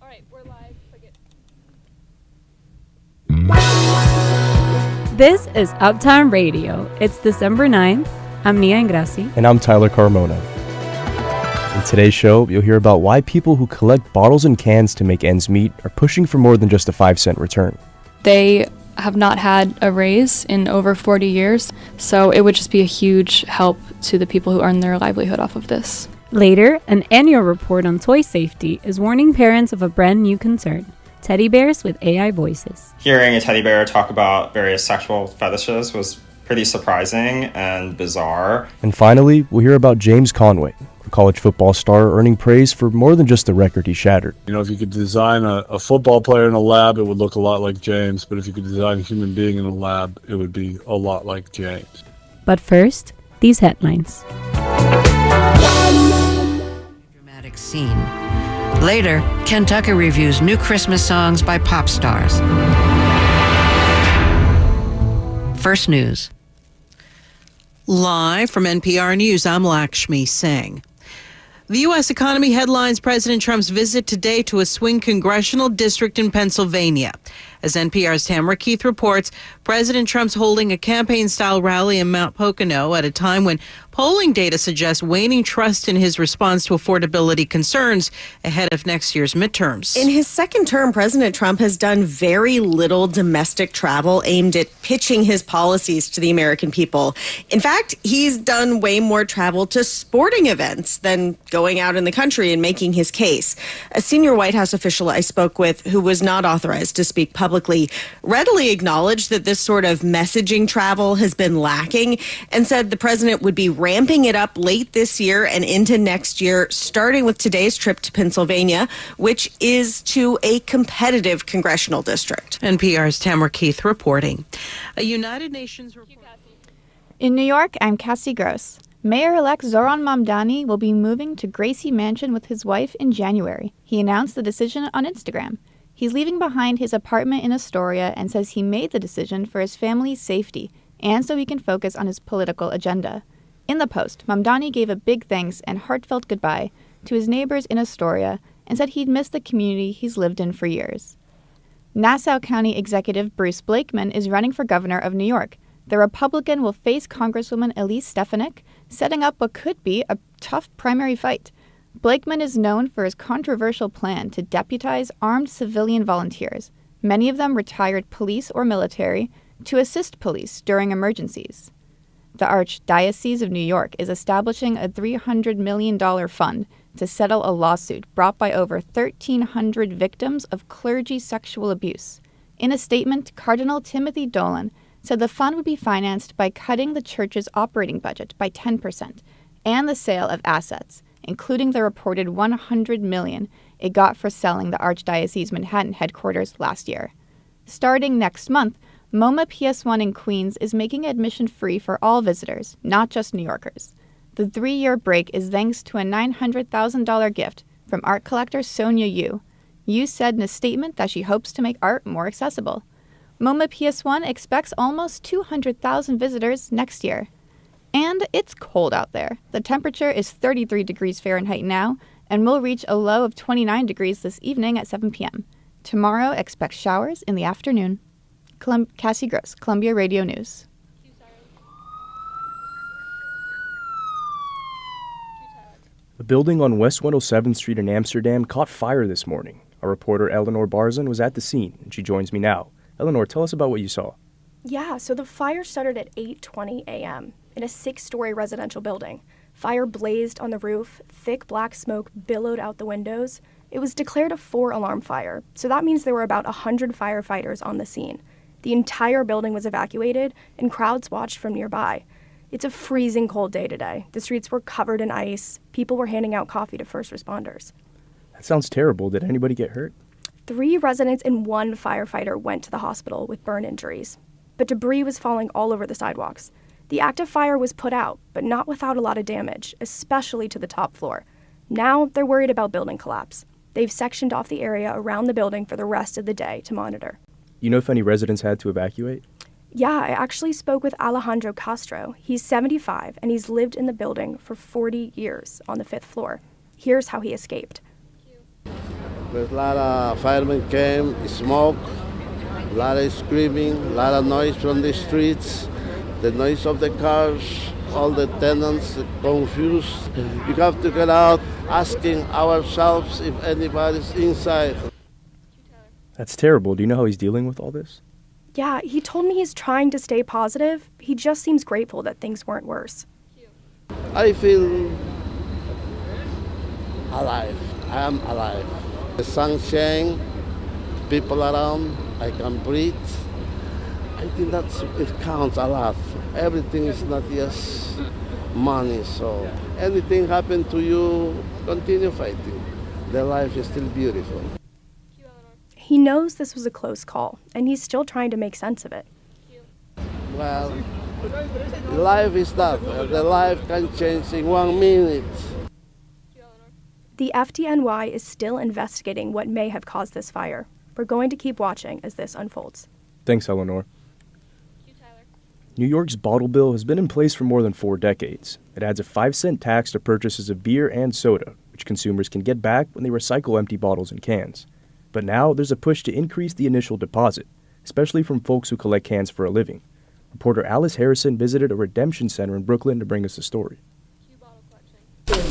All right, we're live. This is Uptown Radio. It's December 9th. I'm Nia Ingrassi. And I'm Tyler Carmona. In today's show, you'll hear about why people who collect bottles and cans to make ends meet are pushing for more than just a 5-cent return. They have not had a raise in over 40 years, so it would just be a huge help to the people who earn their livelihood off of this. Later, an annual report on toy safety is warning parents of a brand new concern: teddy bears with AI voices. Hearing a teddy bear talk about various sexual fetishes was pretty surprising and bizarre. And finally, we'll hear about James Conway, a college football star earning praise for more than just the record he shattered. You know, if you could design a football player in a lab, it would look a lot like James. But if you could design a human being in a lab, it would be a lot like James. But first, these headlines. Dramatic scene. Later, Kentucky reviews new Christmas songs by pop stars. First news. Live from NPR News, I'm Lakshmi Singh. The U.S. economy headlines President Trump's visit today to a swing congressional district in Pennsylvania. As NPR's Tamara Keith reports, President Trump's holding a campaign-style rally in Mount Pocono at a time when polling data suggests waning trust in his response to affordability concerns ahead of next year's midterms. In his second term, President Trump has done very little domestic travel aimed at pitching his policies to the American people. In fact, he's done way more travel to sporting events than going out in the country and making his case. A senior White House official I spoke with, who was not authorized to speak publicly, readily acknowledged that this sort of messaging travel has been lacking and said the president would be ramping it up late this year and into next year, starting with today's trip to Pennsylvania, which is to a competitive congressional district. NPR's Tamara Keith reporting. A United Nations report. In New York, I'm Cassie Gross. Mayor-elect Zoran Mamdani will be moving to Gracie Mansion with his wife in January. He announced the decision on Instagram. He's leaving behind his apartment in Astoria and says he made the decision for his family's safety and so he can focus on his political agenda. In the post, Mamdani gave a big thanks and heartfelt goodbye to his neighbors in Astoria and said he'd miss the community he's lived in for years. Nassau County Executive Bruce Blakeman is running for governor of New York. The Republican will face Congresswoman Elise Stefanik, setting up what could be a tough primary fight. Blakeman is known for his controversial plan to deputize armed civilian volunteers, many of them retired police or military, to assist police during emergencies. The Archdiocese of New York is establishing a $300 million fund to settle a lawsuit brought by over 1,300 victims of clergy sexual abuse. In a statement, Cardinal Timothy Dolan said the fund would be financed by cutting the church's operating budget by 10% and the sale of assets, including the reported $100 million it got for selling the Archdiocese Manhattan headquarters last year. Starting next month, MoMA PS1 in Queens is making admission free for all visitors, not just New Yorkers. The 3-year break is thanks to a $900,000 gift from art collector Sonia Yu. Yu said in a statement that she hopes to make art more accessible. MoMA PS1 expects almost 200,000 visitors next year. And it's cold out there. The temperature is 33 degrees Fahrenheit now, and will reach a low of 29 degrees this evening at 7 p.m. Tomorrow, expect showers in the afternoon. Cassie Gross, Columbia Radio News. The building on West 107th Street in Amsterdam caught fire this morning. Our reporter Eleanor Barzan was at the scene, and she joins me now. Eleanor, tell us about what you saw. Yeah, so the fire started at 8:20 a.m. in a 6-story residential building. Fire blazed on the roof, thick black smoke billowed out the windows. It was declared a 4-alarm fire, so that means there were about 100 firefighters on the scene. The entire building was evacuated, and crowds watched from nearby. It's a freezing cold day today. The streets were covered in ice. People were handing out coffee to first responders. That sounds terrible. Did anybody get hurt? 3 residents and 1 firefighter went to the hospital with burn injuries. But debris was falling all over the sidewalks. The active fire was put out, but not without a lot of damage, especially to the top floor. Now they're worried about building collapse. They've sectioned off the area around the building for the rest of the day to monitor. You know if any residents had to evacuate? Yeah, I actually spoke with Alejandro Castro. He's 75, and he's lived in the building for 40 years on the 5th floor. Here's how he escaped. There's a lot of firemen came, smoke, a lot of screaming, a lot of noise from the streets, the noise of the cars, all the tenants confused. You have to get out asking ourselves if anybody's inside. That's terrible. Do you know how he's dealing with all this? Yeah, he told me he's trying to stay positive. He just seems grateful that things weren't worse. I feel alive. I am alive. The sunshine, people around, I can breathe. I think it counts a lot. Everything is not just money, so anything happen to you, continue fighting. The life is still beautiful. He knows this was a close call, and he's still trying to make sense of it. Well, life is that. The life can change in 1 minute. The FDNY is still investigating what may have caused this fire. We're going to keep watching as this unfolds. Thanks, Eleanor. New York's bottle bill has been in place for more than 4 decades. It adds a 5-cent tax to purchases of beer and soda, which consumers can get back when they recycle empty bottles and cans. But now there's a push to increase the initial deposit, especially from folks who collect cans for a living. Reporter Alice Harrison visited a redemption center in Brooklyn to bring us the story. 10.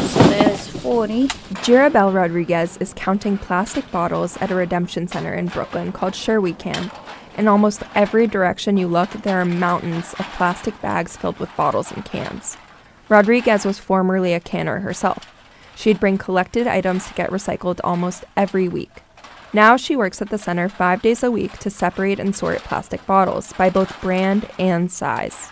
So there's 40. Jirabel Rodriguez is counting plastic bottles at a redemption center in Brooklyn called Sure We Can. In almost every direction you look, there are mountains of plastic bags filled with bottles and cans. Rodriguez was formerly a canner herself. She'd bring collected items to get recycled almost every week. Now she works at the center 5 days a week to separate and sort plastic bottles by both brand and size.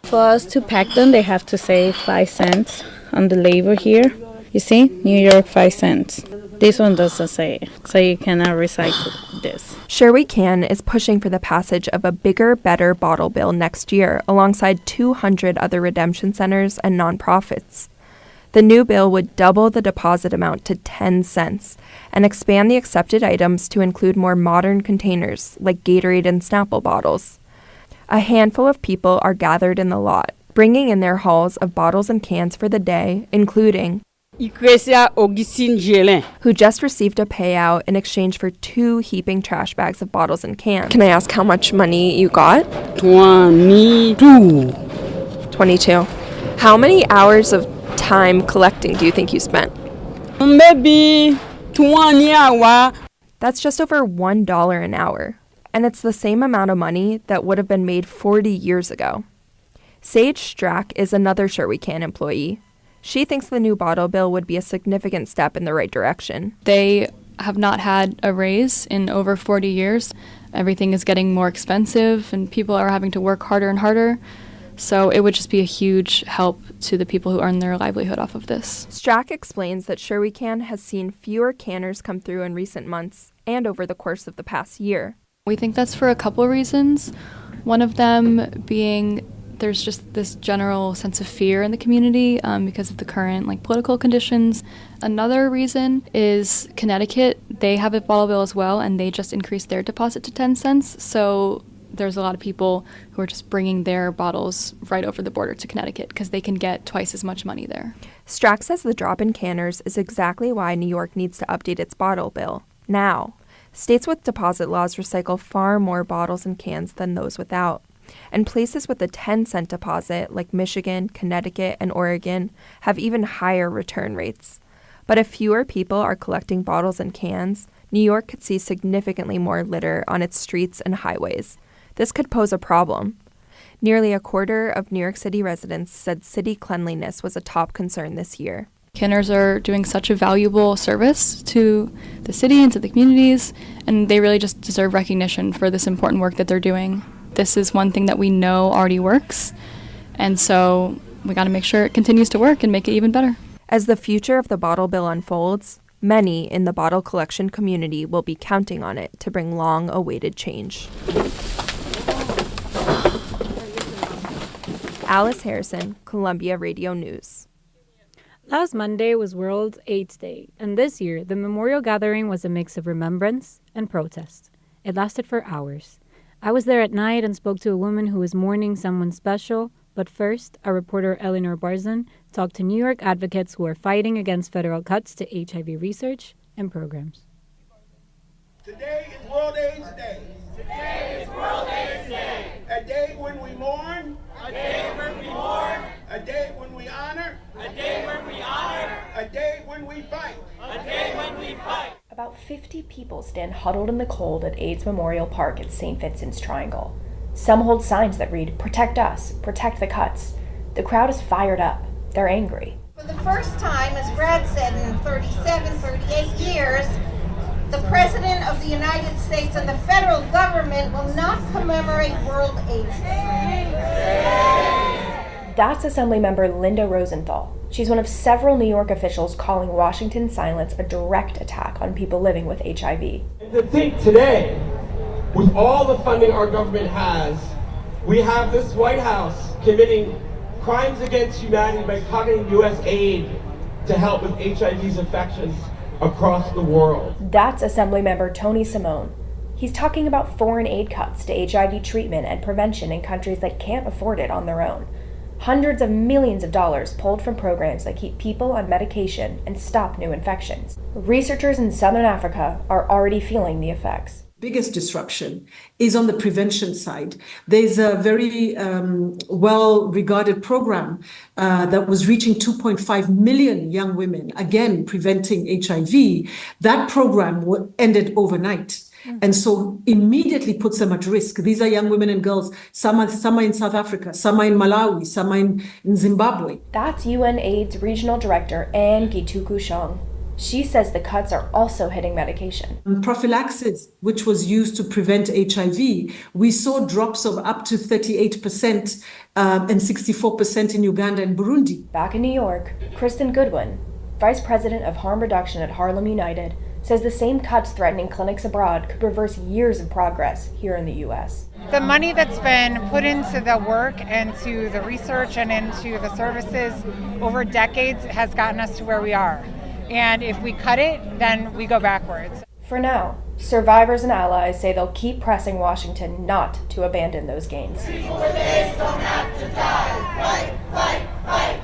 For us to pack them, they have to say 5 cents on the label here. You see, New York 5 cents. This one doesn't say it, so you cannot recycle this. Sure We Can is pushing for the passage of a bigger, better bottle bill next year alongside 200 other redemption centers and nonprofits. The new bill would double the deposit amount to 10 cents and expand the accepted items to include more modern containers like Gatorade and Snapple bottles. A handful of people are gathered in the lot, bringing in their hauls of bottles and cans for the day, including who just received a payout in exchange for 2 heaping trash bags of bottles and cans. Can I ask how much money you got? 22. How many hours of time collecting do you think you spent? Maybe 20 hours. That's just over $1 an hour, and it's the same amount of money that would have been made 40 years ago. Sage Strack is another Sure We Can employee. She thinks the new bottle bill would be a significant step in the right direction. They have not had a raise in over 40 years. Everything is getting more expensive, and people are having to work harder and harder. So it would just be a huge help to the people who earn their livelihood off of this. Strack explains that Sure We Can has seen fewer canners come through in recent months and over the course of the past year. We think that's for a couple reasons. One of them being there's just this general sense of fear in the community because of the current political conditions. Another reason is Connecticut. They have a bottle bill as well, and they just increased their deposit to 10 cents. So there's a lot of people who are just bringing their bottles right over the border to Connecticut because they can get twice as much money there. Strack says the drop in canners is exactly why New York needs to update its bottle bill now. States with deposit laws recycle far more bottles and cans than those without. And places with a 10-cent deposit, like Michigan, Connecticut, and Oregon, have even higher return rates. But if fewer people are collecting bottles and cans, New York could see significantly more litter on its streets and highways. This could pose a problem. Nearly a quarter of New York City residents said city cleanliness was a top concern this year. Canners are doing such a valuable service to the city and to the communities, and they really just deserve recognition for this important work that they're doing. This is one thing that we know already works, and so we got to make sure it continues to work and make it even better. As the future of the bottle bill unfolds, many in the bottle collection community will be counting on it to bring long-awaited change. Alice Harrison, Columbia Radio News. Last Monday was World AIDS Day, and this year the memorial gathering was a mix of remembrance and protest. It lasted for hours. I was there at night and spoke to a woman who was mourning someone special But first, our reporter Eleanor Barzan talked to New York advocates who are fighting against federal cuts to HIV research and programs. Today is World AIDS Day. Today is World AIDS Day. A day when we mourn. A day when we mourn. A day when we honor. A day when we honor. A day when we fight. A day when we fight. About 50 people stand huddled in the cold at AIDS Memorial Park at St. Vincent's Triangle. Some hold signs that read, "Protect us, protect the cuts." The crowd is fired up. They're angry. For the first time, as Brad said, in 38 years, the President of the United States and the federal government will not commemorate World AIDS Day. That's Assemblymember Linda Rosenthal. She's one of several New York officials calling Washington's silence a direct attack on people living with HIV. And to think today, with all the funding our government has, we have this White House committing crimes against humanity by cutting U.S. aid to help with HIV's infections across the world. That's Assemblymember Tony Simone. He's talking about foreign aid cuts to HIV treatment and prevention in countries that can't afford it on their own. Hundreds of millions of dollars pulled from programs that keep people on medication and stop new infections. Researchers in Southern Africa are already feeling the effects. Biggest disruption is on the prevention side. There's a very well-regarded program that was reaching 2.5 million young women, again, preventing HIV. That program ended overnight. And so immediately puts them at risk. These are young women and girls. Some are in South Africa, some are in Malawi, some are in Zimbabwe. That's UN AIDS Regional Director Anne Gituku Shong. She says the cuts are also hitting medication. Prophylaxis, which was used to prevent HIV, we saw drops of up to 38% and 64% in Uganda and Burundi. Back in New York, Kristen Goodwin, Vice President of Harm Reduction at Harlem United, says the same cuts threatening clinics abroad could reverse years of progress here in the U.S. The money that's been put into the work and to the research and into the services over decades has gotten us to where we are. And if we cut it, then we go backwards. For now, survivors and allies say they'll keep pressing Washington not to abandon those gains. People with AIDS don't have to die. Fight, fight, fight.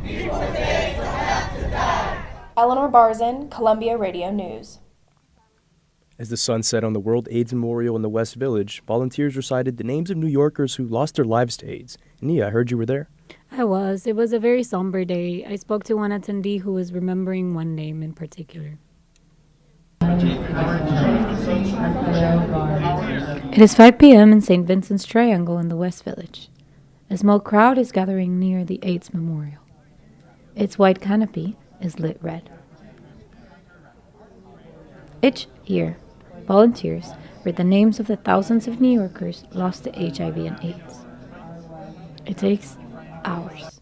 People with AIDS don't have to die. Eleanor Barzan, Columbia Radio News. As the sun set on the World AIDS Memorial in the West Village, volunteers recited the names of New Yorkers who lost their lives to AIDS. Nia, I heard you were there. I was. It was a very somber day. I spoke to one attendee who was remembering one name in particular. It is 5 p.m. in St. Vincent's Triangle in the West Village. A small crowd is gathering near the AIDS Memorial. Its white canopy is lit red. Each year, volunteers read the names of the thousands of New Yorkers lost to HIV and AIDS. It takes hours.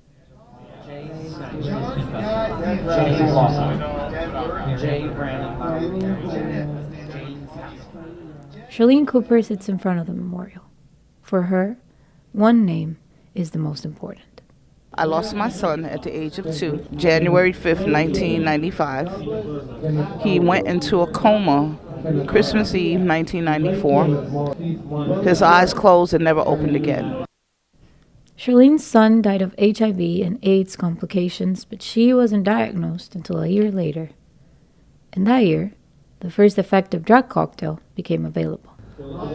Charlene Cooper sits in front of the memorial. For her, one name is the most important. I lost my son at the age of 2, January 5th, 1995. He went into a coma Christmas Eve, 1994. His eyes closed and never opened again. Charlene's son died of HIV and AIDS complications, but she wasn't diagnosed until a year later. In that year, the first effective drug cocktail became available.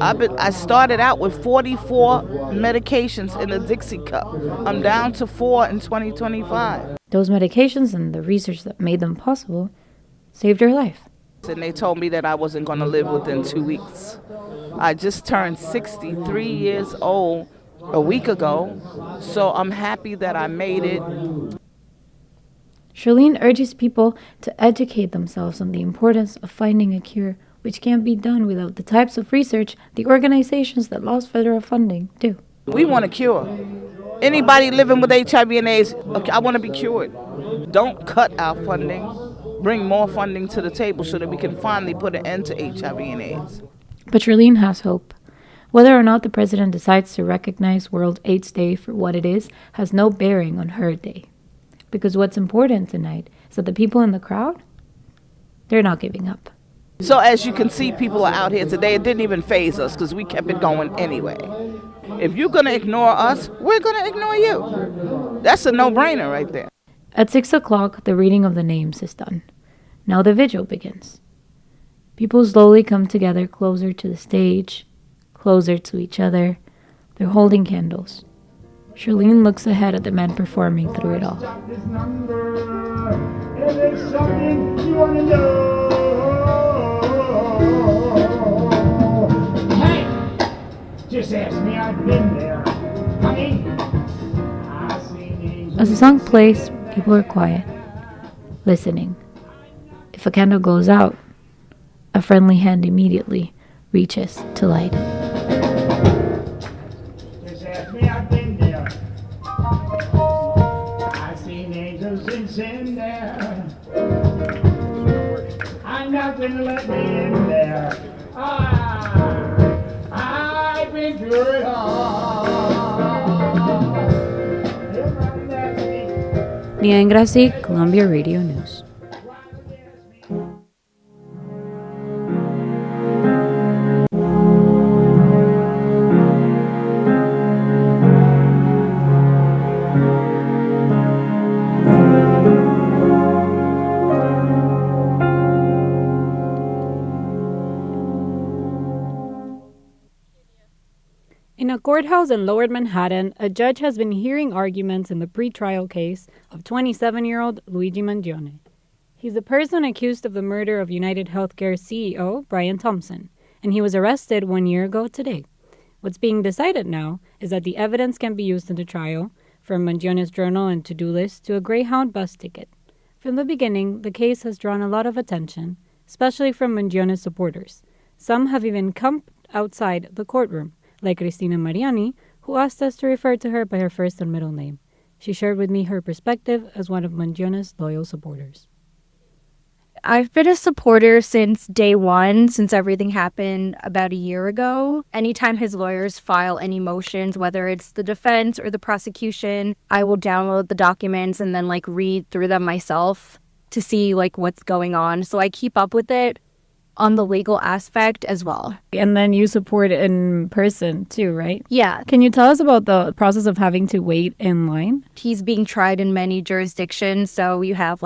I started out with 44 medications in a Dixie cup. I'm down to 4 in 2025. Those medications and the research that made them possible saved her life. And they told me that I wasn't going to live within 2 weeks. I just turned 63 years old a week ago, so I'm happy that I made it. Charlene urges people to educate themselves on the importance of finding a cure, which can't be done without the types of research the organizations that lost federal funding do. We want a cure. Anybody living with HIV and AIDS, I want to be cured. Don't cut our funding. Bring more funding to the table so that we can finally put an end to HIV and AIDS. But Charlene has hope. Whether or not the president decides to recognize World AIDS Day for what it is has no bearing on her day. Because what's important tonight is that the people in the crowd, they're not giving up. So as you can see, people are out here today. It didn't even faze us because we kept it going anyway. If you're going to ignore us, we're going to ignore you. That's a no-brainer right there. At 6 o'clock, the reading of the names is done. Now the vigil begins. People slowly come together closer to the stage, closer to each other. They're holding candles. Charlene looks ahead at the men performing through it all. Hey, just ask me, I've been there. Honey, As the song plays, people are quiet, listening. If a candle goes out, a friendly hand immediately reaches to light it. just ask me, I've been there. I've seen angels in sin there. I'm not gonna let me in there. I've been through it all. Nia Ingrassi, Columbia Radio News. In a courthouse in Lower Manhattan, a judge has been hearing arguments in the pretrial case of 27-year-old Luigi Mangione. He's the person accused of the murder of United Healthcare CEO Brian Thompson, and he was arrested 1 year ago today. What's being decided now is that the evidence can be used in the trial, from Mangione's journal and to-do list to a Greyhound bus ticket. From the beginning, the case has drawn a lot of attention, especially from Mangione's supporters. Some have even camped outside the courtroom, like Cristina Mariani, who asked us to refer to her by her first and middle name. She shared with me her perspective as one of Mangione's loyal supporters. I've been a supporter since day one, since everything happened about a year ago. Anytime his lawyers file any motions, whether it's the defense or the prosecution, I will download the documents and then read through them myself to see what's going on. So I keep up with it on the legal aspect as well. And then you support in person too, right? Yeah. Can you tell us about the process of having to wait in line? He's being tried in many jurisdictions. So you have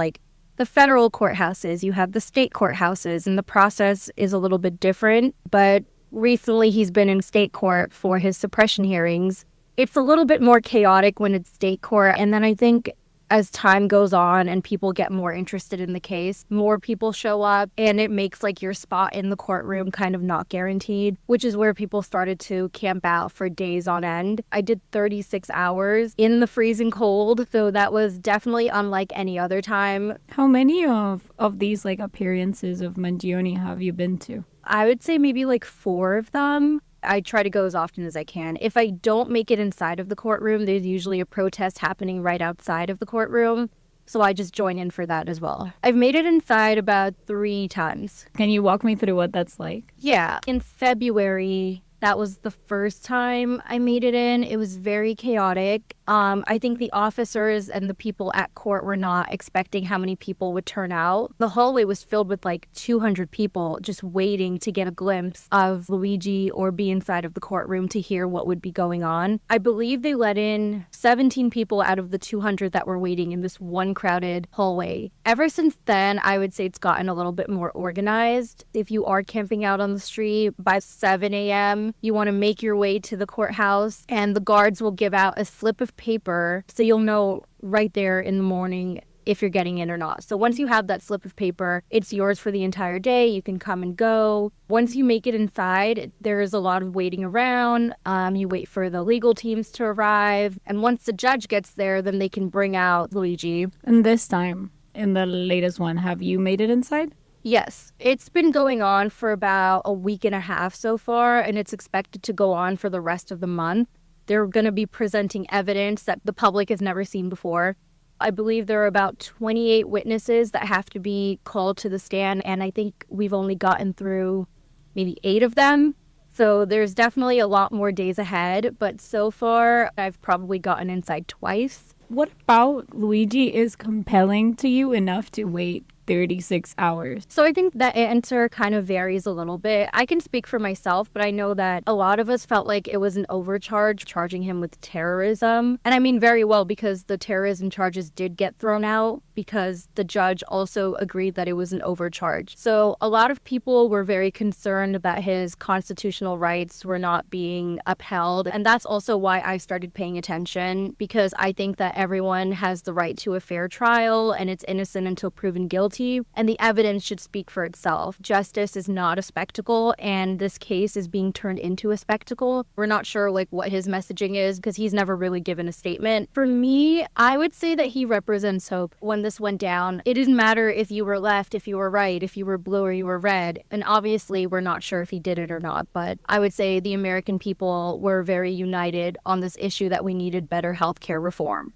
the federal courthouses, you have the state courthouses, and the process is a little bit different. But recently he's been in state court for his suppression hearings. It's a little bit more chaotic when it's state court. And then I think as time goes on and people get more interested in the case, more people show up, and it makes your spot in the courtroom kind of not guaranteed, which is where people started to camp out for days on end. I did 36 hours in the freezing cold, so that was definitely unlike any other time. How many of these appearances of Mangione have you been to? I would say maybe 4 of them. I try to go as often as I can. If I don't make it inside of the courtroom, there's usually a protest happening right outside of the courtroom. So I just join in for that as well. I've made it inside about 3 times. Can you walk me through what that's like? Yeah. In February, that was the first time I made it in. It was very chaotic. I think the officers and the people at court were not expecting how many people would turn out. The hallway was filled with 200 people just waiting to get a glimpse of Luigi or be inside of the courtroom to hear what would be going on. I believe they let in 17 people out of the 200 that were waiting in this one crowded hallway. Ever since then, I would say it's gotten a little bit more organized. If you are camping out on the street by 7 a.m., you want to make your way to the courthouse, and the guards will give out a slip of paper so you'll know right there in the morning if you're getting in or not. So once you have that slip of paper, it's yours for the entire day. You can come and go. Once you make it inside, there's a lot of waiting around. You wait for the legal teams to arrive. And once the judge gets there, then they can bring out Luigi. And this time, in the latest one, have you made it inside? Yes, it's been going on for about a week and a half so far, and it's expected to go on for the rest of the month. They're going to be presenting evidence that the public has never seen before. I believe there are about 28 witnesses that have to be called to the stand, and I think we've only gotten through maybe 8 of them. So there's definitely a lot more days ahead, but so far I've probably gotten inside twice. What about Luigi is compelling to you enough to wait 36 hours. So I think that answer kind of varies a little bit. I can speak for myself, but I know that a lot of us felt like it was an overcharge, charging him with terrorism. And I mean very well, because the terrorism charges did get thrown out because the judge also agreed that it was an overcharge. So a lot of people were very concerned that his constitutional rights were not being upheld. And that's also why I started paying attention, because I think that everyone has the right to a fair trial and it's innocent until proven guilty. And the evidence should speak for itself. Justice is not a spectacle, and this case is being turned into a spectacle. We're not sure what his messaging is because he's never really given a statement. For me, I would say that he represents hope. When this went down, it didn't matter if you were left, if you were right, if you were blue or you were red. And obviously, we're not sure if he did it or not. But I would say the American people were very united on this issue that we needed better healthcare reform.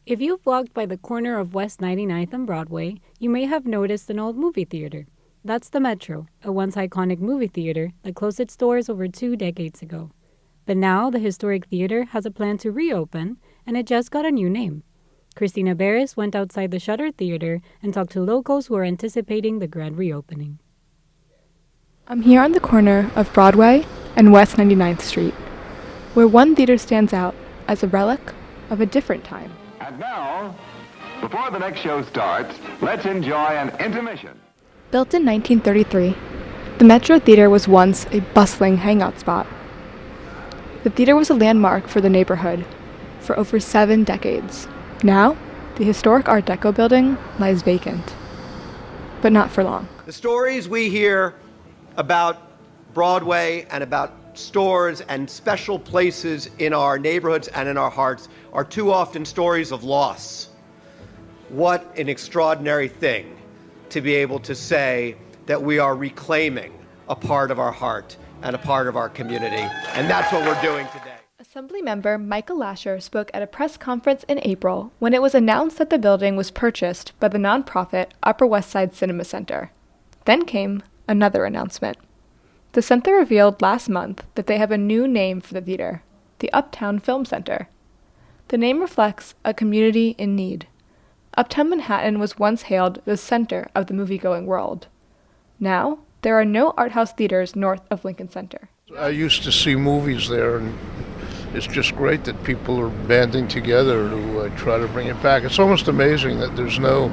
If you've walked by the corner of West 99th and Broadway, you may have noticed an old movie theater. That's the Metro, a once iconic movie theater that closed its doors over 2 decades ago. But now the historic theater has a plan to reopen, and it just got a new name. Christina Barris went outside the shuttered theater and talked to locals who are anticipating the grand reopening. I'm here on the corner of Broadway and West 99th Street, where one theater stands out as a relic of a different time. And now, before the next show starts, let's enjoy an intermission. Built in 1933, the Metro Theater was once a bustling hangout spot. The theater was a landmark for the neighborhood for over 7 decades. Now, the historic Art Deco building lies vacant, but not for long. The stories we hear about Broadway and about stores and special places in our neighborhoods and in our hearts are too often stories of loss. What an extraordinary thing to be able to say that we are reclaiming a part of our heart and a part of our community, and that's what we're doing today. Assemblymember Michael Lasher spoke at a press conference in April when it was announced that the building was purchased by the nonprofit Upper West Side Cinema Center. Then came another announcement. The center revealed last month that they have a new name for the theater, the Uptown Film Center. The name reflects a community in need. Uptown Manhattan was once hailed the center of the movie-going world. Now, there are no art house theaters north of Lincoln Center. I used to see movies there, and it's just great that people are banding together to try to bring it back. It's almost amazing that there's no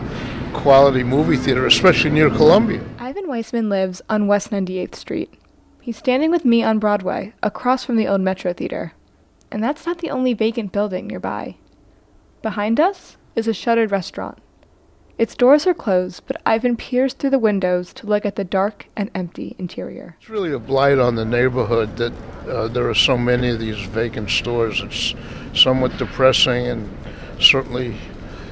quality movie theater, especially near Columbia. Ivan Weissman lives on West 98th Street. He's standing with me on Broadway, across from the old Metro Theater. And that's not the only vacant building nearby. Behind us is a shuttered restaurant. Its doors are closed, but Ivan peers through the windows to look at the dark and empty interior. It's really a blight on the neighborhood that there are so many of these vacant stores. It's somewhat depressing and certainly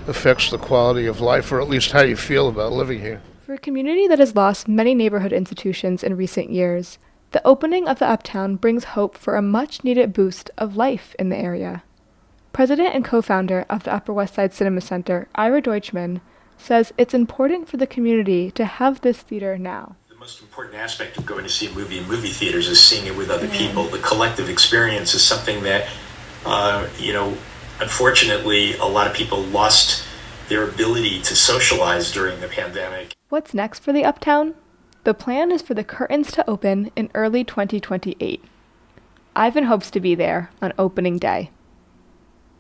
affects the quality of life, or at least how you feel about living here. For a community that has lost many neighborhood institutions in recent years, the opening of the Uptown brings hope for a much-needed boost of life in the area. President and co-founder of the Upper West Side Cinema Center, Ira Deutschman, says it's important for the community to have this theater now. The most important aspect of going to see a movie in movie theaters is seeing it with other people. The collective experience is something that, unfortunately, a lot of people lost their ability to socialize during the pandemic. What's next for the Uptown? The plan is for the curtains to open in early 2028. Ivan hopes to be there on opening day.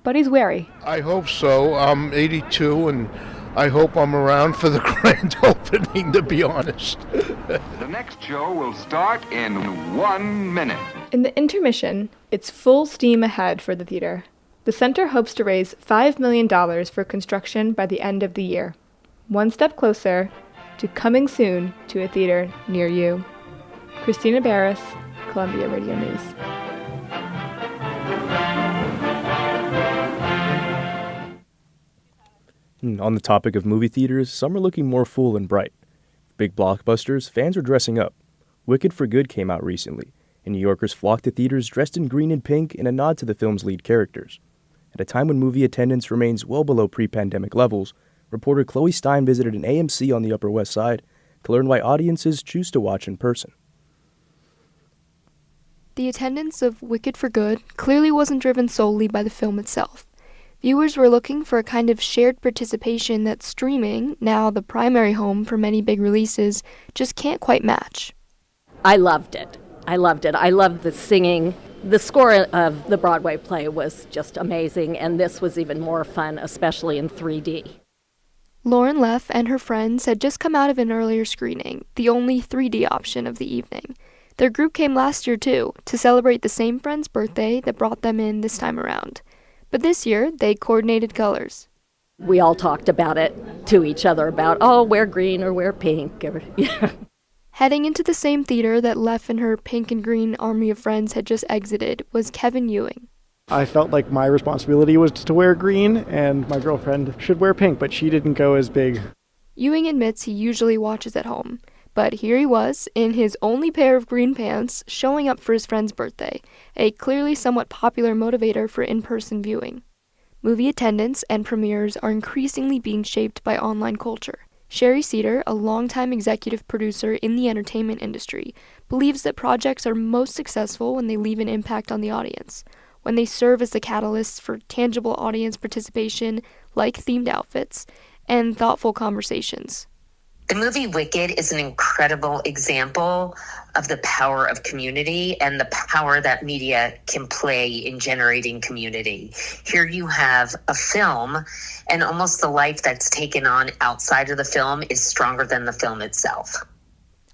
But he's wary. I hope so. I'm 82, and I hope I'm around for the grand opening, to be honest. The next show will start in 1 minute. In the intermission, it's full steam ahead for the theater. The center hopes to raise $5 million for construction by the end of the year. One step closer to coming soon to a theater near you. Christina Barris, Columbia Radio News. On the topic of movie theaters, some are looking more full and bright. Big blockbusters, fans are dressing up. Wicked for Good came out recently, and New Yorkers flocked to theaters dressed in green and pink in a nod to the film's lead characters. At a time when movie attendance remains well below pre-pandemic levels, reporter Chloe Stein visited an AMC on the Upper West Side to learn why audiences choose to watch in person. The attendance of Wicked for Good clearly wasn't driven solely by the film itself. Viewers were looking for a kind of shared participation that streaming, now the primary home for many big releases, just can't quite match. I loved it. I loved the singing. The score of the Broadway play was just amazing, and this was even more fun, especially in 3D. Lauren Leff and her friends had just come out of an earlier screening, the only 3D option of the evening. Their group came last year, too, to celebrate the same friend's birthday that brought them in this time around. But this year, they coordinated colors. We all talked about it to each other about, oh, wear green or wear pink. Heading into the same theater that Leff and her pink and green army of friends had just exited was Kevin Ewing. I felt like my responsibility was to wear green, and my girlfriend should wear pink, but she didn't go as big. Ewing admits he usually watches at home, but here he was, in his only pair of green pants, showing up for his friend's birthday, a clearly somewhat popular motivator for in-person viewing. Movie attendance and premieres are increasingly being shaped by online culture. Sherry Cedar, a longtime executive producer in the entertainment industry, believes that projects are most successful when they leave an impact on the audience, when they serve as the catalysts for tangible audience participation, like themed outfits, and thoughtful conversations. The movie Wicked is an incredible example of the power of community and the power that media can play in generating community. Here you have a film, and almost the life that's taken on outside of the film is stronger than the film itself.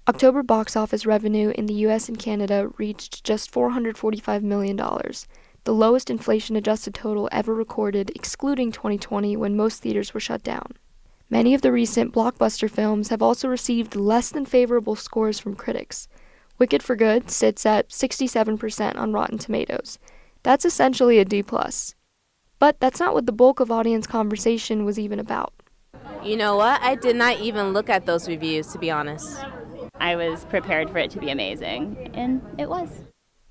October box office revenue in the US and Canada reached just $445 million, the lowest inflation-adjusted total ever recorded, excluding 2020 when most theaters were shut down. Many of the recent blockbuster films have also received less than favorable scores from critics. Wicked for Good sits at 67% on Rotten Tomatoes. That's essentially a D+. But that's not what the bulk of audience conversation was even about. You know what? I did not even look at those reviews, to be honest. I was prepared for it to be amazing, and it was.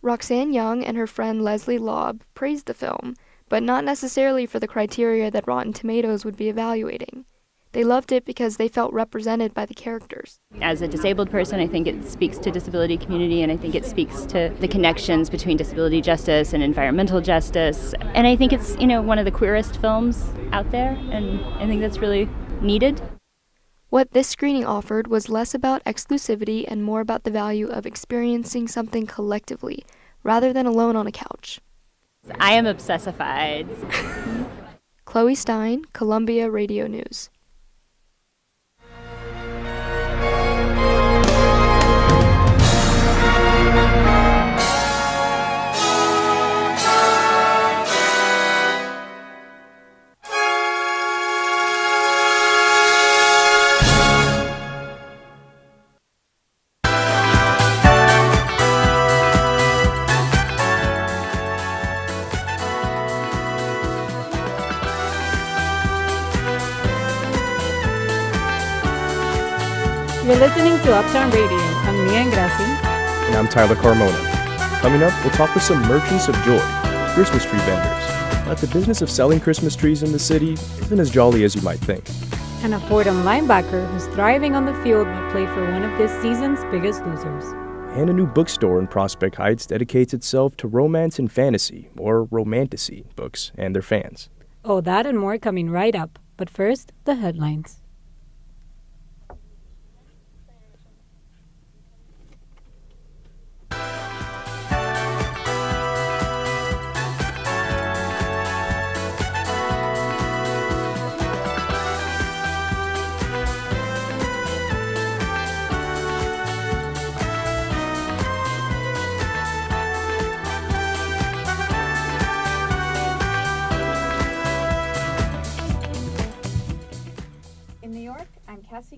Roxanne Young and her friend Leslie Lobb praised the film, but not necessarily for the criteria that Rotten Tomatoes would be evaluating. They loved it because they felt represented by the characters. As a disabled person, I think it speaks to disability community, and I think it speaks to the connections between disability justice and environmental justice. And I think it's, one of the queerest films out there, and I think that's really needed. What this screening offered was less about exclusivity and more about the value of experiencing something collectively, rather than alone on a couch. I am obsessified. Chloe Stein, Columbia Radio News. You're listening to Uptown Radio. I'm Mia Ingrassi. And I'm Tyler Carmona. Coming up, we'll talk with some merchants of joy, Christmas tree vendors. But the business of selling Christmas trees in the city isn't as jolly as you might think. And a Fordham linebacker who's thriving on the field will play for one of this season's biggest losers. And a new bookstore in Prospect Heights dedicates itself to romance and fantasy, or romantasy, books and their fans. Oh, that and more coming right up. But first, the headlines.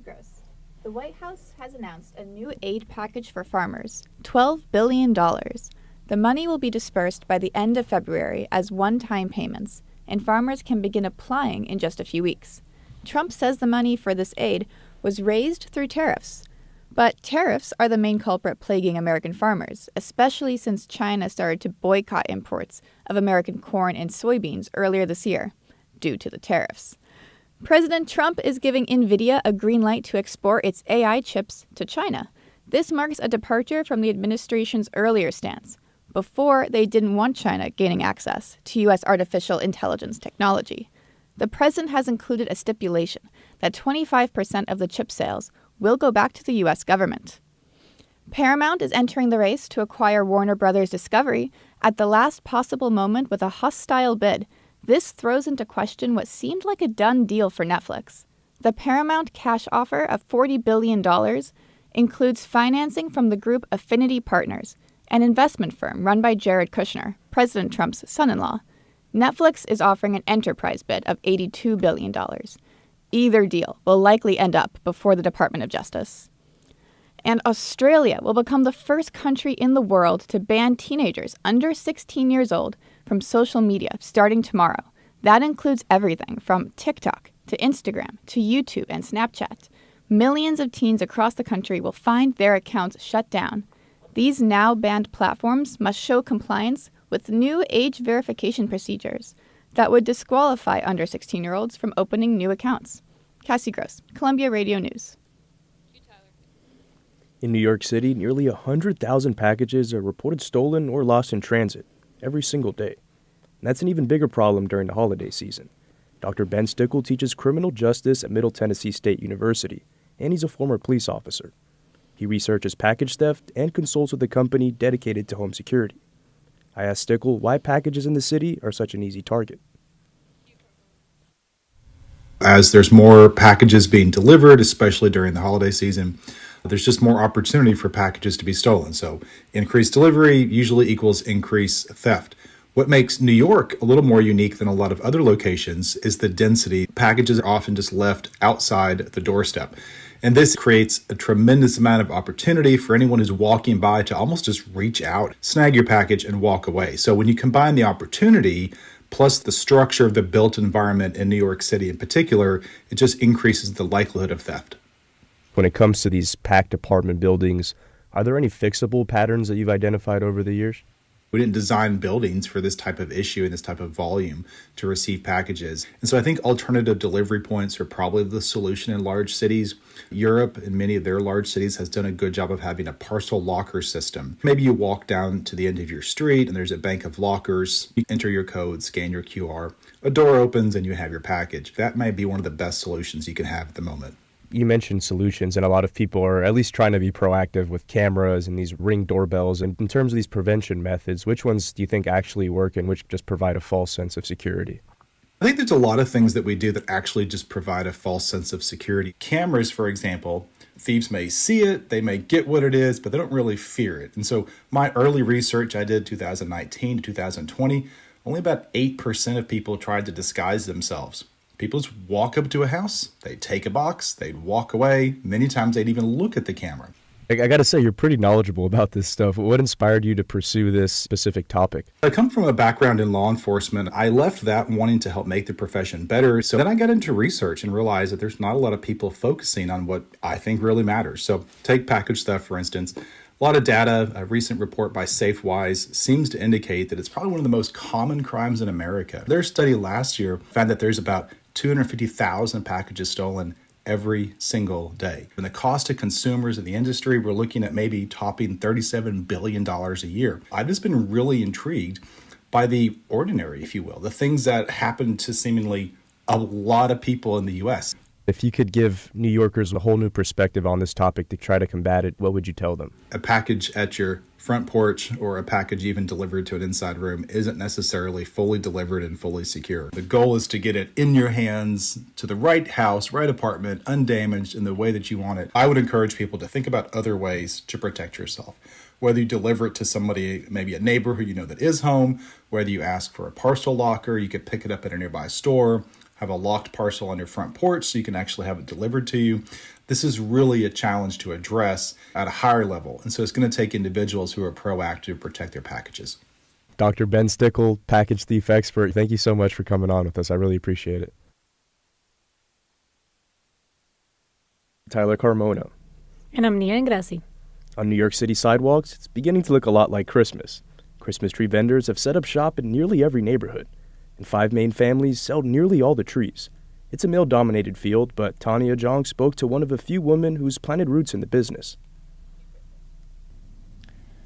Gross. The White House has announced a new aid package for farmers, $12 billion. The money will be dispersed by the end of February as one-time payments, and farmers can begin applying in just a few weeks. Trump says the money for this aid was raised through tariffs. But tariffs are the main culprit plaguing American farmers, especially since China started to boycott imports of American corn and soybeans earlier this year due to the tariffs. President Trump is giving NVIDIA a green light to export its AI chips to China. This marks a departure from the administration's earlier stance, Before, they didn't want China gaining access to U.S. artificial intelligence technology. The president has included a stipulation that 25% of the chip sales will go back to the U.S. government. Paramount is entering the race to acquire Warner Bros. Discovery at the last possible moment with a hostile bid. This throws into question what seemed like a done deal for Netflix. The Paramount cash offer of $40 billion includes financing from the group Affinity Partners, an investment firm run by Jared Kushner, President Trump's son-in-law. Netflix is offering an enterprise bid of $82 billion. Either deal will likely end up before the Department of Justice. And Australia will become the first country in the world to ban teenagers under 16 years old from social media starting tomorrow. That includes everything from TikTok to Instagram to YouTube and Snapchat. Millions of teens across the country will find their accounts shut down. These now banned platforms must show compliance with new age verification procedures that would disqualify under 16-year-olds from opening new accounts. Cassie Gross, Columbia Radio News. In New York City, nearly 100,000 packages are reported stolen or lost in transit every single day. And that's an even bigger problem during the holiday season. Dr. Ben Stickle teaches criminal justice at Middle Tennessee State University, and he's a former police officer. He researches package theft and consults with a company dedicated to home security. I asked Stickle why packages in the city are such an easy target. As there's more packages being delivered, especially during the holiday season, there's just more opportunity for packages to be stolen. So increased delivery usually equals increased theft. What makes New York a little more unique than a lot of other locations is the density. Packages are often just left outside the doorstep. And this creates a tremendous amount of opportunity for anyone who's walking by to almost just reach out, snag your package, and walk away. So when you combine the opportunity plus the structure of the built environment in New York City in particular, it just increases the likelihood of theft. When it comes to these packed apartment buildings, are there any fixable patterns that you've identified over the years? We didn't design buildings for this type of issue and this type of volume to receive packages. And so I think alternative delivery points are probably the solution in large cities. Europe and many of their large cities has done a good job of having a parcel locker system. Maybe you walk down to the end of your street and there's a bank of lockers. You enter your code, scan your QR, a door opens and you have your package. That might be one of the best solutions you can have at the moment. You mentioned solutions, and a lot of people are at least trying to be proactive with cameras and these Ring doorbells. And in terms of these prevention methods, which ones do you think actually work and which just provide a false sense of security? I think there's a lot of things that we do that actually just provide a false sense of security. Cameras, for example, thieves may see it, they may get what it is, but they don't really fear it. And so my early research I did 2019 to 2020, only about 8% of people tried to disguise themselves. People just walk up to a house, they'd take a box, they'd walk away. Many times they'd even look at the camera. I got to say, you're pretty knowledgeable about this stuff. What inspired you to pursue this specific topic? I come from a background in law enforcement. I left that wanting to help make the profession better. So then I got into research and realized that there's not a lot of people focusing on what I think really matters. So take package theft, for instance. A lot of data, a recent report by SafeWise seems to indicate that it's probably one of the most common crimes in America. Their study last year found that there's about 250,000 packages stolen every single day. And the cost to consumers in the industry, we're looking at maybe topping $37 billion a year. I've just been really intrigued by the ordinary, if you will, the things that happen to seemingly a lot of people in the U.S. If you could give New Yorkers a whole new perspective on this topic to try to combat it, what would you tell them? A package at your front porch or a package even delivered to an inside room isn't necessarily fully delivered and fully secure. The goal is to get it in your hands to the right house, right apartment, undamaged in the way that you want it. I would encourage people to think about other ways to protect yourself. Whether you deliver it to somebody, maybe a neighbor who you know that is home, whether you ask for a parcel locker, you could pick it up at a nearby store, have a locked parcel on your front porch so you can actually have it delivered to you. This is really a challenge to address at a higher level. And so it's going to take individuals who are proactive to protect their packages. Dr. Ben Stickle, package thief expert, thank you so much for coming on with us. I really appreciate it. Tyler Carmona. And I'm Nia Ingrassi. On New York City sidewalks, it's beginning to look a lot like Christmas. Christmas tree vendors have set up shop in nearly every neighborhood, and 5 main families sell nearly all the trees. It's a male-dominated field, but Tanya Jong spoke to one of a few women who's planted roots in the business.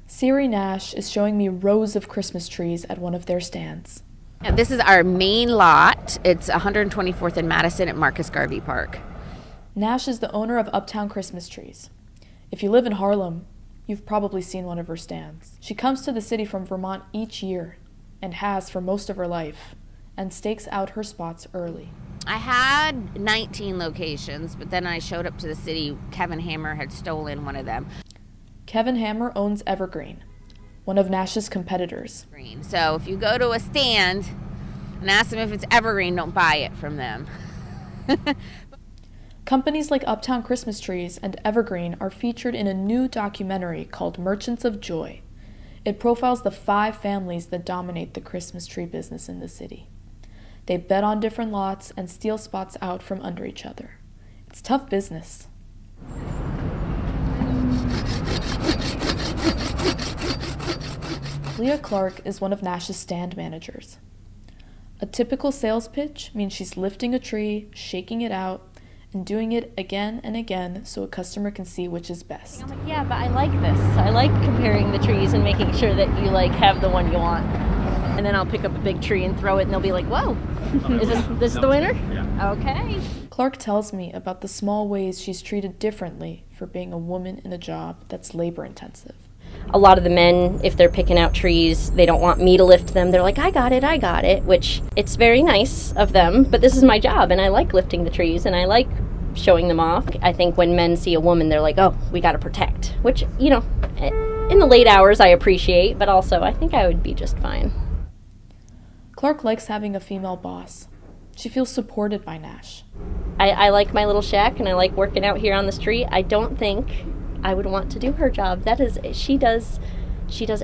Siri Nash is showing me rows of Christmas trees at one of their stands. And this is our main lot. It's 124th and Madison at Marcus Garvey Park. Nash is the owner of Uptown Christmas Trees. If you live in Harlem, you've probably seen one of her stands. She comes to the city from Vermont each year, and has for most of her life, and stakes out her spots early. I had 19 locations, but then I showed up to the city. Kevin Hammer had stolen one of them. Kevin Hammer owns Evergreen, one of Nash's competitors. So if you go to a stand and ask them if it's Evergreen, don't buy it from them. Companies like Uptown Christmas Trees and Evergreen are featured in a new documentary called Merchants of Joy. It profiles the 5 families that dominate the Christmas tree business in the city. They bet on different lots and steal spots out from under each other. It's tough business. Leah Clark is one of Nash's stand managers. A typical sales pitch means she's lifting a tree, shaking it out, and doing it again and again so a customer can see which is best. I'm like, yeah, but I like this. I like comparing the trees and making sure that you have the one you want. And then I'll pick up a big tree and throw it, and they'll be like, whoa, is this the winner? Yeah. Okay. Clark tells me about the small ways she's treated differently for being a woman in a job that's labor-intensive. A lot of the men, if they're picking out trees, they don't want me to lift them. They're like, I got it, which it's very nice of them, but this is my job, and I like lifting the trees, and I like showing them off. I think when men see a woman, they're like, oh, we got to protect, which, in the late hours I appreciate, but also I think I would be just fine. Clark likes having a female boss. She feels supported by Nash. I like my little shack, and I like working out here on the street. I don't think I would want to do her job. She does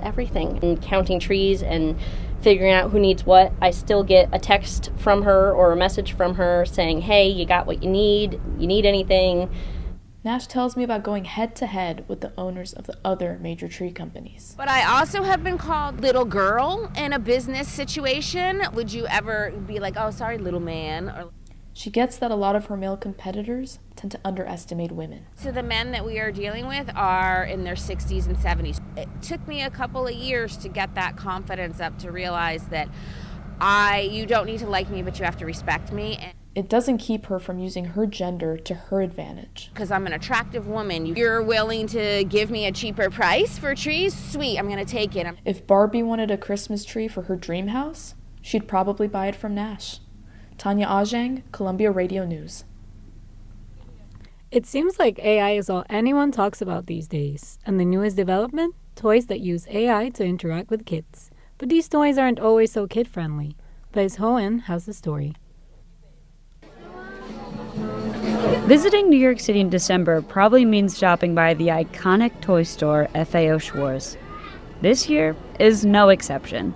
everything. And counting trees and figuring out who needs what. I still get a text from her or a message from her saying, hey, you got what you need anything. Nash tells me about going head-to-head with the owners of the other major tree companies. But I also have been called little girl in a business situation. Would you ever be like, oh, sorry, little man? Or she gets that a lot of her male competitors tend to underestimate women. So the men that we are dealing with are in their 60s and 70s. It took me a couple of years to get that confidence up to realize that you don't need to like me, but you have to respect me. It doesn't keep her from using her gender to her advantage. Because I'm an attractive woman. You're willing to give me a cheaper price for trees? Sweet, I'm going to take it. If Barbie wanted a Christmas tree for her dream house, she'd probably buy it from Nash. Tanya Ajang, Columbia Radio News. It seems like AI is all anyone talks about these days, and the newest development? Toys that use AI to interact with kids. But these toys aren't always so kid-friendly. Blaise Hohen has the story. Visiting New York City in December probably means stopping by the iconic toy store FAO Schwarz. This year is no exception.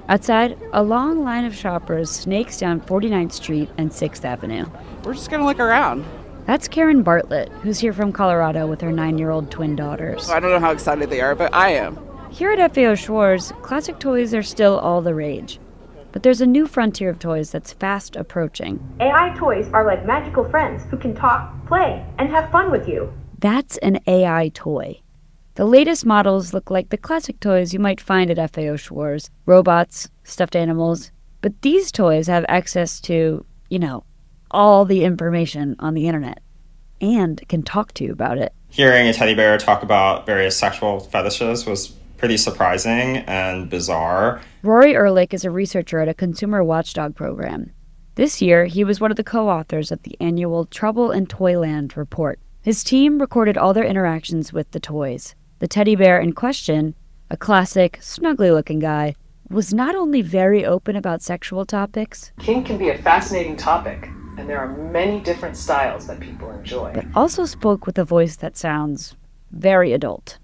Outside, a long line of shoppers snakes down 49th Street and 6th Avenue. We're just gonna look around. That's Karen Bartlett, who's here from Colorado with her 9-year-old twin daughters. I don't know how excited they are, but I am. Here at FAO Schwarz, classic toys are still all the rage. But there's a new frontier of toys that's fast approaching. AI toys are like magical friends who can talk, play, and have fun with you. That's an AI toy. The latest models look like the classic toys you might find at FAO Schwarz. Robots, stuffed animals. But these toys have access to, all the information on the internet. And can talk to you about it. Hearing a teddy bear talk about various sexual fetishes was pretty surprising and bizarre. Rory Ehrlich is a researcher at a consumer watchdog program. This year, he was one of the co-authors of the annual Trouble in Toyland report. His team recorded all their interactions with the toys. The teddy bear in question, a classic, snuggly-looking guy, was not only very open about sexual topics, kink can be a fascinating topic, and there are many different styles that people enjoy. But also spoke with a voice that sounds very adult.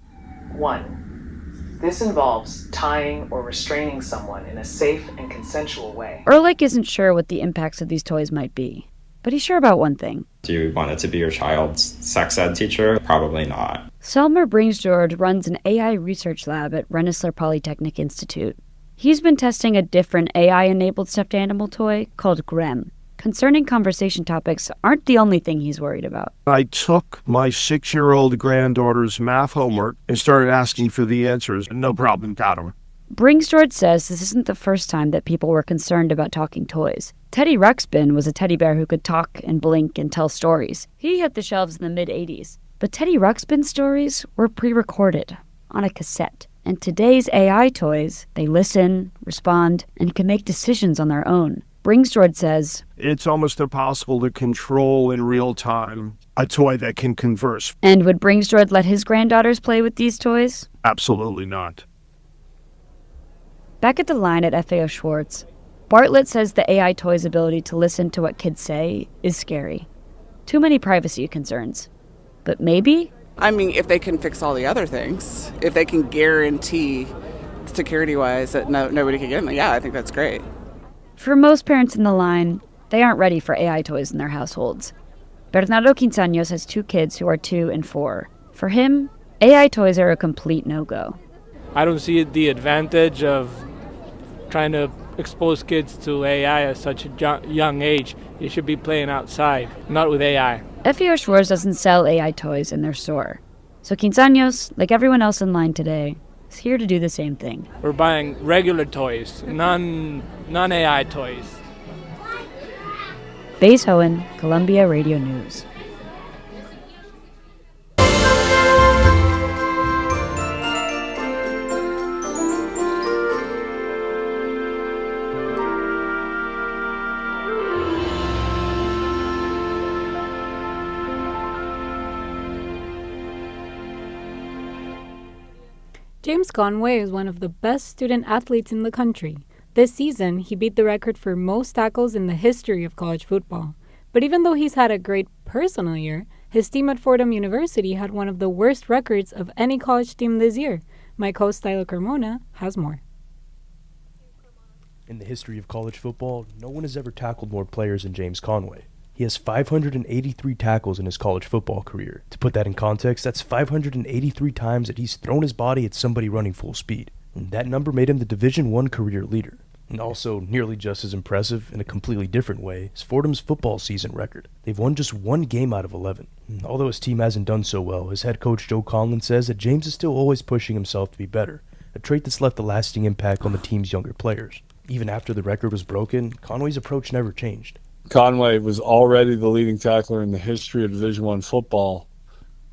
1. This involves tying or restraining someone in a safe and consensual way. Ehrlich isn't sure what the impacts of these toys might be, but he's sure about one thing. Do you want it to be your child's sex ed teacher? Probably not. Selmer Bringsjord runs an AI research lab at Rensselaer Polytechnic Institute. He's been testing a different AI-enabled stuffed animal toy called Grem. concerning conversation topics aren't the only thing he's worried about. I took my 6-year-old granddaughter's math homework and started asking for the answers. No problem, got them. Bringsjord says this isn't the first time that people were concerned about talking toys. Teddy Ruxpin was a teddy bear who could talk and blink and tell stories. He hit the shelves in the mid-'80s. But Teddy Ruxpin's stories were pre-recorded on a cassette. And today's AI toys, they listen, respond, and can make decisions on their own. Bringsjord says, it's almost impossible to control in real time a toy that can converse. And would Bringsjord let his granddaughters play with these toys? Absolutely not. Back at the line at FAO Schwartz, Bartlett says the AI toy's ability to listen to what kids say is scary. Too many privacy concerns. But maybe? I mean, if they can fix all the other things, if they can guarantee security-wise that nobody can get in, yeah, I think that's great. For most parents in the line, they aren't ready for AI toys in their households. Bernardo Quinzaños has 2 kids who are 2 and 4. For him, AI toys are a complete no-go. I don't see the advantage of trying to expose kids to AI at such a young age. You should be playing outside, not with AI. FAO Schwartz doesn't sell AI toys in their store. So Quinzaños, like everyone else in line today, is here to do the same thing. We're buying regular toys, non-AI toys. Baze Hohen, Columbia Radio News. James Conway is one of the best student athletes in the country. This season, he beat the record for most tackles in the history of college football. But even though he's had a great personal year, his team at Fordham University had one of the worst records of any college team this year. My host Tyler Carmona has more. In the history of college football, no one has ever tackled more players than James Conway. He has 583 tackles in his college football career. To put that in context, that's 583 times that he's thrown his body at somebody running full speed. And that number made him the Division I career leader. And also, nearly just as impressive, in a completely different way, is Fordham's football season record. They've won just 1 game out of 11. And although his team hasn't done so well, his head coach Joe Conlon says that James is still always pushing himself to be better, a trait that's left a lasting impact on the team's younger players. Even after the record was broken, Conway's approach never changed. Conway was already the leading tackler in the history of Division I football,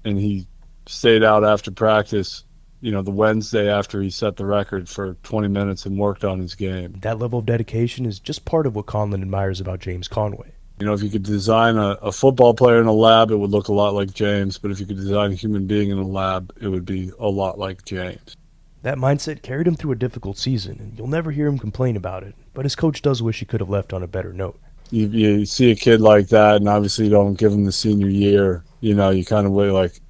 and he stayed out after practice, the Wednesday after he set the record for 20 minutes and worked on his game. That level of dedication is just part of what Conlon admires about James Conway. If you could design a football player in a lab, it would look a lot like James, but if you could design a human being in a lab, it would be a lot like James. That mindset carried him through a difficult season, and you'll never hear him complain about it, but his coach does wish he could have left on a better note. You see a kid like that, and obviously you don't give him the senior year. You kind of wait,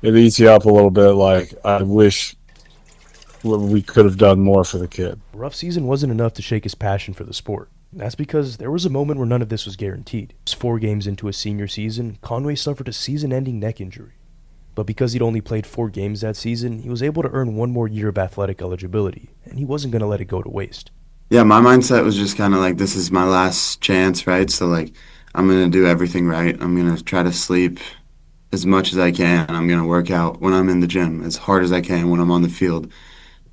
it eats you up a little bit. I wish we could have done more for the kid. A rough season wasn't enough to shake his passion for the sport. That's because there was a moment where none of this was guaranteed. Just 4 games into his senior season, Conway suffered a season-ending neck injury. But because he'd only played 4 games that season, he was able to earn 1 more year of athletic eligibility, and he wasn't going to let it go to waste. Yeah, my mindset was just kind of this is my last chance, right? So, I'm going to do everything right. I'm going to try to sleep as much as I can. I'm going to work out when I'm in the gym as hard as I can when I'm on the field.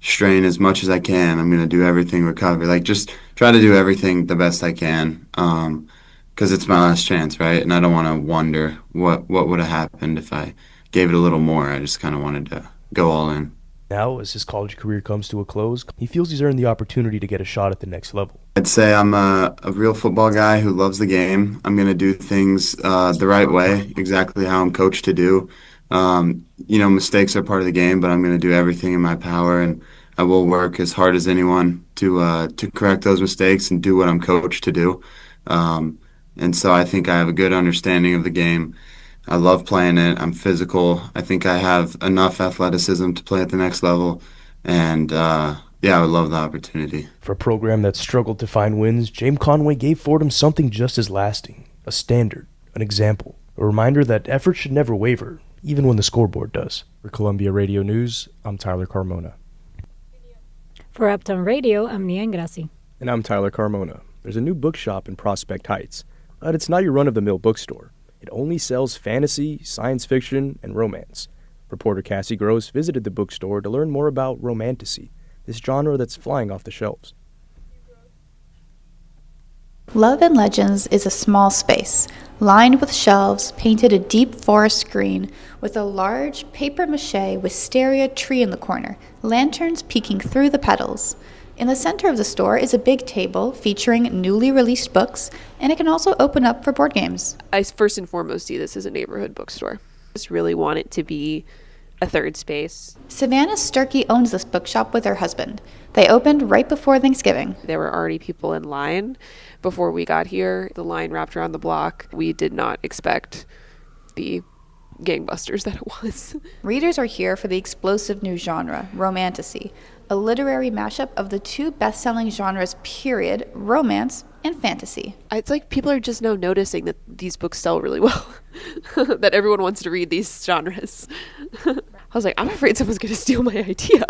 Strain as much as I can. I'm going to do everything recover. Just try to do everything the best I can because it's my last chance, right? And I don't want to wonder what would have happened if I gave it a little more. I just kind of wanted to go all in. Now, as his college career comes to a close, he feels he's earned the opportunity to get a shot at the next level. I'd say I'm a real football guy who loves the game. I'm going to do things the right way, exactly how I'm coached to do. Mistakes are part of the game, but I'm going to do everything in my power, and I will work as hard as anyone to correct those mistakes and do what I'm coached to do. And so I think I have a good understanding of the game. I love playing it. I'm physical. I think I have enough athleticism to play at the next level. And, I would love the opportunity. For a program that struggled to find wins, James Conway gave Fordham something just as lasting, a standard, an example, a reminder that effort should never waver, even when the scoreboard does. For Columbia Radio News, I'm Tyler Carmona. For Uptown Radio, I'm Nia Ingrassi. And I'm Tyler Carmona. There's a new bookshop in Prospect Heights, but it's not your run-of-the-mill bookstore. It only sells fantasy, science fiction, and romance. Reporter Cassie Gross visited the bookstore to learn more about romantasy, this genre that's flying off the shelves. Love and Legends is a small space, lined with shelves, painted a deep forest green, with a large papier-mâché wisteria tree in the corner, lanterns peeking through the petals. In the center of the store is a big table featuring newly released books, and it can also open up for board games. I first and foremost see this as a neighborhood bookstore. I just really want it to be a third space. Savannah Sturkey owns this bookshop with her husband. They opened right before Thanksgiving. There were already people in line before we got here. The line wrapped around the block. We did not expect the gangbusters that it was. Readers are here for the explosive new genre, romantasy, a literary mashup of the two best-selling genres, period, romance and fantasy. It's like people are just now noticing that these books sell really well, that everyone wants to read these genres. I was like, I'm afraid someone's going to steal my idea.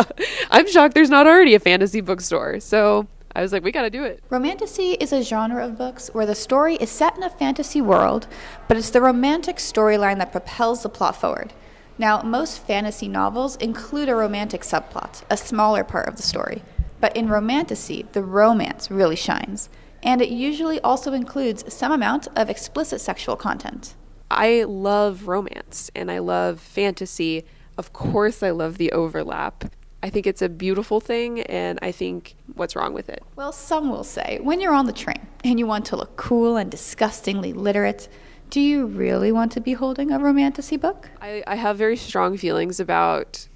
I'm shocked there's not already a fantasy bookstore. So I was like, we got to do it. Romantasy is a genre of books where the story is set in a fantasy world, but it's the romantic storyline that propels the plot forward. Now, most fantasy novels include a romantic subplot, a smaller part of the story. But in romantasy, the romance really shines. And it usually also includes some amount of explicit sexual content. I love romance and I love fantasy. Of course, I love the overlap. I think it's a beautiful thing, and I think what's wrong with it? Well, some will say, when you're on the train and you want to look cool and disgustingly literate, do you really want to be holding a romantasy book? I have very strong feelings about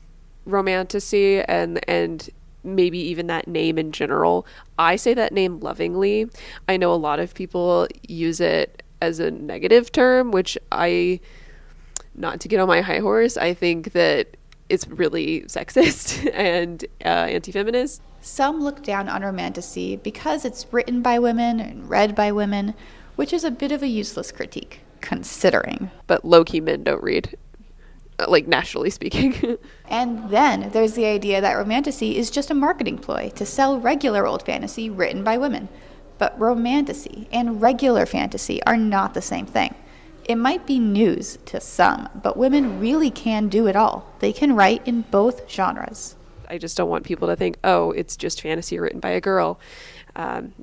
romantasy and maybe even that name in general. I say that name lovingly. I know a lot of people use it as a negative term, which not to get on my high horse, I think that it's really sexist and anti-feminist. Some look down on romantasy because it's written by women and read by women, which is a bit of a useless critique, considering. But low-key men don't read, like nationally speaking. And then there's the idea that romantasy is just a marketing ploy to sell regular old fantasy written by women. But romantasy and regular fantasy are not the same thing. It might be news to some, but women really can do it all. They can write in both genres. I just don't want people to think, oh, it's just fantasy written by a girl,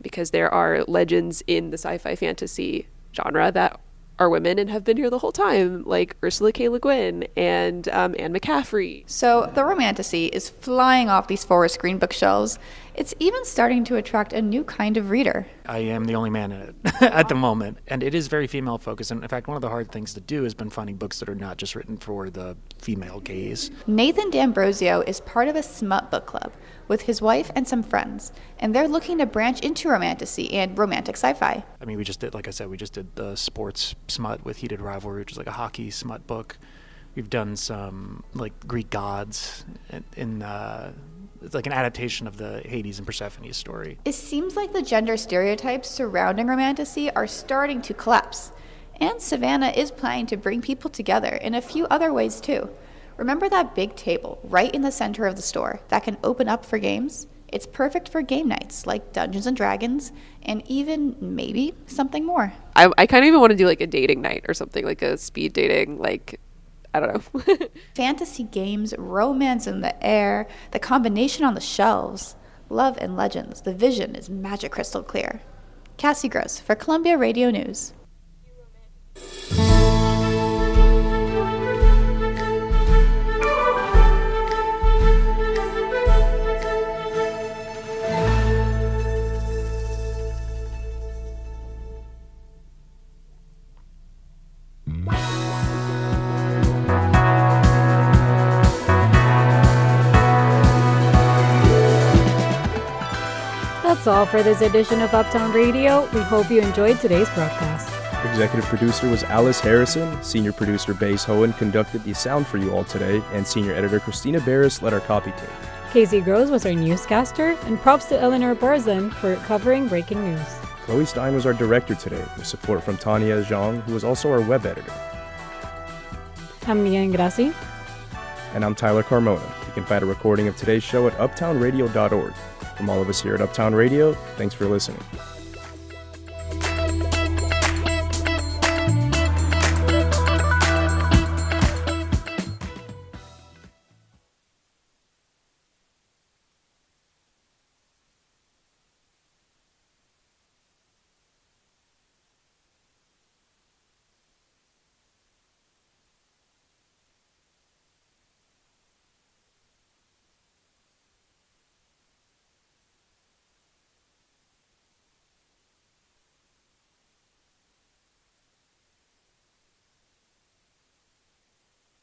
because there are legends in the sci-fi fantasy genre that are women and have been here the whole time, like Ursula K. Le Guin and Anne McCaffrey. So the romantasy is flying off these forest green bookshelves. It's even starting to attract a new kind of reader. I am the only man in it at the moment, and it is very female focused. And in fact, one of the hard things to do has been finding books that are not just written for the female gaze. Nathan D'Ambrosio is part of a smut book club with his wife and some friends, and they're looking to branch into romantasy and romantic sci-fi. I mean, we just did the sports smut with Heated Rivalry, which is like a hockey smut book. We've done some like Greek gods it's like an adaptation of the Hades and Persephone story. It seems like the gender stereotypes surrounding romantasy are starting to collapse, and Savannah is planning to bring people together in a few other ways too. Remember that big table right in the center of the store that can open up for games? It's perfect for game nights like Dungeons and Dragons and even maybe something more. I kind of even want to do like a dating night or something, like a speed dating, like, I don't know. Fantasy games, romance in the air, the combination on the shelves. Love and Legends, the vision is magic crystal clear. Cassie Gross for Columbia Radio News. That's all for this edition of Uptown Radio. We hope you enjoyed today's broadcast. Executive producer was Alice Harrison, senior producer Baze Hohen conducted the sound for you all today, and senior editor Christina Barris led our copy tape. Casey Gross was our newscaster, and props to Eleanor Barzan for covering breaking news. Chloe Stein was our director today, with support from Tanya Zhang, who was also our web editor. I'm Nia Ingrassi. And I'm Tyler Carmona. You can find a recording of today's show at uptownradio.org. From all of us here at Uptown Radio, thanks for listening.